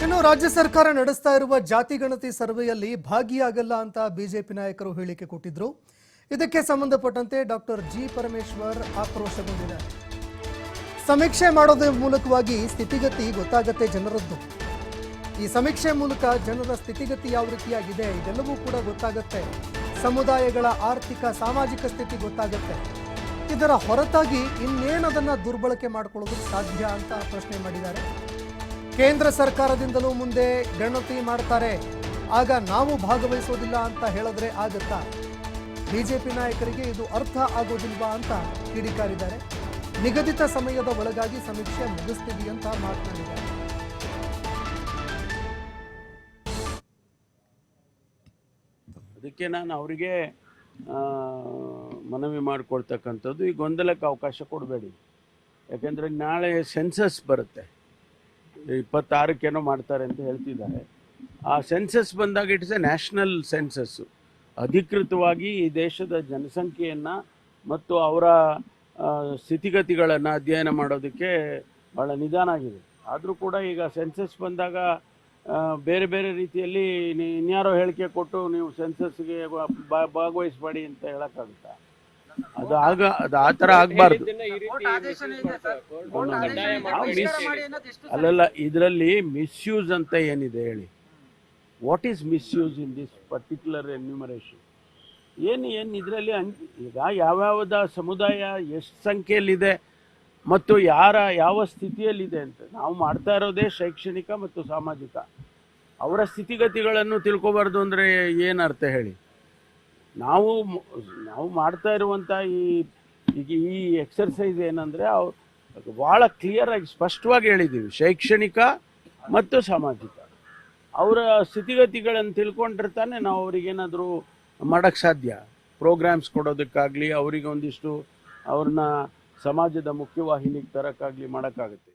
ಇನ್ನು ರಾಜ್ಯ ಸರ್ಕಾರ ನಡೆಸ್ತಾ ಇರುವ ಜಾತಿ ಗಣತಿ ಸರ್ವೆಯಲ್ಲಿ ಭಾಗಿಯಾಗಲ್ಲ ಅಂತ ಬಿಜೆಪಿ ನಾಯಕರು ಹೇಳಿಕೆ ಕೊಟ್ಟಿದ್ರು. ಇದಕ್ಕೆ ಸಂಬಂಧಪಟ್ಟಂತೆ ಡಾಕ್ಟರ್ ಜಿ ಪರಮೇಶ್ವರ್ ಆಕ್ರೋಶಗೊಂಡಿದ್ದಾರೆ. ಸಮೀಕ್ಷೆ ಮಾಡೋದ್ರ ಮೂಲಕವಾಗಿ ಸ್ಥಿತಿಗತಿ ಗೊತ್ತಾಗತ್ತೆ ಜನರದ್ದು. ಈ ಸಮೀಕ್ಷೆ ಮೂಲಕ ಜನರ ಸ್ಥಿತಿಗತಿ ಯಾವ ರೀತಿಯಾಗಿದೆ ಇದೆಲ್ಲವೂ ಕೂಡ ಗೊತ್ತಾಗತ್ತೆ. ಸಮುದಾಯಗಳ ಆರ್ಥಿಕ ಸಾಮಾಜಿಕ ಸ್ಥಿತಿ ಗೊತ್ತಾಗತ್ತೆ. ಇದರ ಹೊರತಾಗಿ ಇನ್ನೇನದನ್ನ ದುರ್ಬಳಕೆ ಮಾಡಿಕೊಳ್ಳೋದಕ್ಕೆ ಸಾಧ್ಯ ಅಂತ ಪ್ರಶ್ನೆ ಮಾಡಿದ್ದಾರೆ. ಕೇಂದ್ರ ಸರ್ಕಾರದಿಂದಲೂ ಮುಂದೆ ಗಣತಿ ಮಾಡ್ತಾರೆ, ಆಗ ನಾವು ಭಾಗವಹಿಸೋದಿಲ್ಲ ಅಂತ ಹೇಳಿದ್ರೆ ಆಗುತ್ತಾ? ಬಿಜೆಪಿ ನಾಯಕರಿಗೆ ಇದು ಅರ್ಥ ಆಗೋದಿಲ್ವಾ ಅಂತ ಕಿಡಿಕಾರಿದ್ದಾರೆ. ನಿಗದಿತ ಸಮಯದ ಒಳಗಾಗಿ ಸಮೀಕ್ಷೆ ಮುಗಿಸ್ತೀವಿ ಅಂತ ಮಾತನಾಡಿದ್ದಾರೆ. ಅದಕ್ಕೆ ನಾನು ಅವರಿಗೆ ಮನವಿ ಮಾಡಿಕೊಳ್ತಕ್ಕಂಥದ್ದು, ಈ ಗೊಂದಲಕ್ಕೆ ಅವಕಾಶ ಕೊಡಬೇಡಿ. ಯಾಕೆಂದರೆ ನಾಳೆ ಸೆನ್ಸಸ್ ಬರುತ್ತೆ, 26ಕ್ಕೇನೋ ಮಾಡ್ತಾರೆ ಅಂತ ಹೇಳ್ತಿದ್ದಾರೆ. ಆ ಸೆನ್ಸಸ್ ಬಂದಾಗ ಇಟ್ಸ್ ಎ ನ್ಯಾಷನಲ್ ಸೆನ್ಸಸ್ಸು. ಅಧಿಕೃತವಾಗಿ ಈ ದೇಶದ ಜನಸಂಖ್ಯೆಯನ್ನು ಮತ್ತು ಅವರ ಸ್ಥಿತಿಗತಿಗಳನ್ನು ಅಧ್ಯಯನ ಮಾಡೋದಕ್ಕೆ ಭಾಳ ನಿಧಾನ ಆಗಿದೆ. ಆದರೂ ಕೂಡ ಈಗ ಸೆನ್ಸಸ್ ಬಂದಾಗ ಬೇರೆ ಬೇರೆ ರೀತಿಯಲ್ಲಿ ಇನ್ಯಾರೋ ಹೇಳಿಕೆ ಕೊಟ್ಟು ನೀವು ಸೆನ್ಸಸ್ಗೆ ಭಾಗವಹಿಸಬೇಡಿ ಅಂತ ಹೇಳೋಕ್ಕಾಗುತ್ತಾ? ಅದು ಆ ಥರ ಆಗಬಾರ್ದು. ಅಲ್ಲಲ್ಲ, ಇದರಲ್ಲಿ ಮಿಸ್ಯೂಸ್ ಅಂತ ಏನಿದೆ ಹೇಳಿ? What is misuse in this particular enumeration? ಏನು ಇದರಲ್ಲಿ ಈಗ ಯಾವ್ಯಾವುದ ಸಮುದಾಯ ಎಷ್ಟು ಸಂಖ್ಯೆಯಲ್ಲಿದೆ ಮತ್ತು ಯಾವ ಸ್ಥಿತಿಯಲ್ಲಿದೆ ಅಂತ ನಾವು ಮಾಡ್ತಾ ಇರೋದೇ ಶೈಕ್ಷಣಿಕ ಮತ್ತು ಸಾಮಾಜಿಕ. ಅವರ ಸ್ಥಿತಿಗತಿಗಳನ್ನು ತಿಳ್ಕೊಬಾರ್ದು ಅಂದರೆ ಏನರ್ಥ ಹೇಳಿ? ನಾವು ಮಾಡ್ತಾ ಇರುವಂಥ ಈ ಎಕ್ಸರ್ಸೈಸ್ ಏನಂದರೆ ಭಾಳ ಕ್ಲಿಯರಾಗಿ ಸ್ಪಷ್ಟವಾಗಿ ಹೇಳಿದ್ದೀವಿ. ಶೈಕ್ಷಣಿಕ ಮತ್ತು ಸಾಮಾಜಿಕ ಅವರ ಸ್ಥಿತಿಗತಿಗಳನ್ನು ತಿಳ್ಕೊಂಡಿರ್ತಾನೆ ನಾವು ಅವ್ರಿಗೇನಾದರೂ ಮಾಡೋಕ್ಕೆ ಸಾಧ್ಯ. ಪ್ರೋಗ್ರಾಮ್ಸ್ ಕೊಡೋದಕ್ಕಾಗಲಿ, ಅವರಿಗೆ ಒಂದಿಷ್ಟು ಅವ್ರನ್ನ ಸಮಾಜದ ಮುಖ್ಯವಾಹಿನಿಗೆ ತರೋಕ್ಕಾಗಲಿ ಮಾಡೋಕ್ಕಾಗುತ್ತೆ.